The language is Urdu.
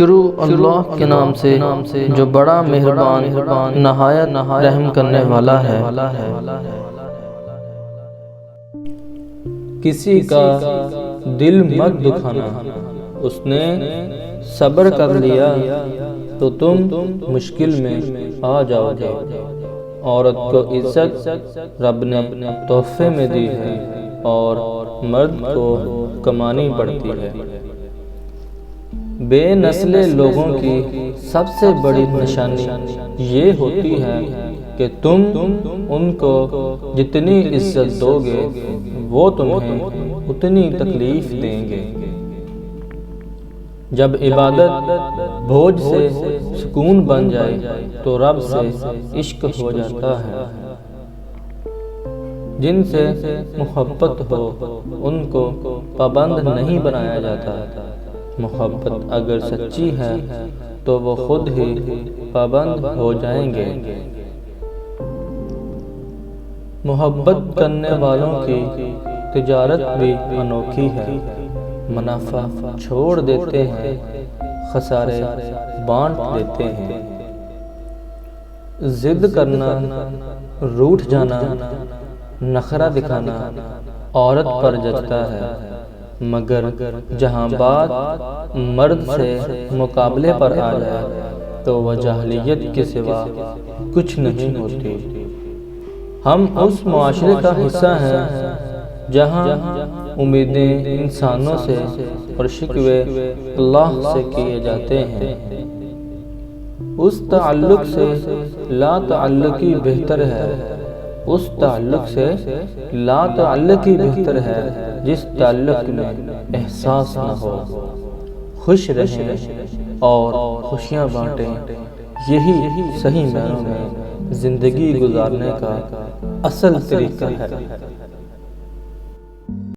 شروع اللہ کے نام سے جو بڑا مہربان نہایت رحم کرنے والا ہے۔ کسی کا دل مت دکھانا، اس نے صبر کر لیا تو تم مشکل میں آ جاؤ گے۔ عورت کو عزت رب نے تحفے میں دی ہے اور مرد کو کمانی پڑتی ہے۔ بے نسل لوگوں کی سب سے بڑی نشانی یہ ہوتی ہے کہ تم ان کو جتنی عزت دو گے وہ تمہیں اتنی تکلیف دیں گے۔ جب عبادت بوجھ سے سکون بن جائے تو رب سے عشق ہو جاتا ہے۔ جن سے محبت ہو ان کو پابند نہیں بنایا جاتا۔ محبت اگر سچی ہے تو وہ خود ہی پابند ہو جائیں گے۔ محبت کرنے والوں کی تجارت بھی انوکھی ہے۔ منافع چھوڑ دیتے ہیں، خسارے بانٹ دیتے ہیں۔ ضد کرنا، روٹھ جانا، نخرہ دکھانا عورت پر جچتا ہے، مگر جہاں بات مرد سے مقابلے پر آ جائے تو وہ جاہلیت کے سوا کچھ نہیں ہوتی۔ ہم اس معاشرے کا حصہ ہیں جہاں امیدیں انسانوں سے اور شکوے اللہ سے کیے جاتے ہیں۔ اس تعلق سے لا تعلقی بہتر ہے، اس تعلق سے لا تعلقی بہتر ہے جس تعلق میں احساس نہ ہو۔ خوش رہیں اور خوشیاں بانٹیں، یہی صحیح معنوں میں زندگی گزارنے کا اصل طریقہ ہے۔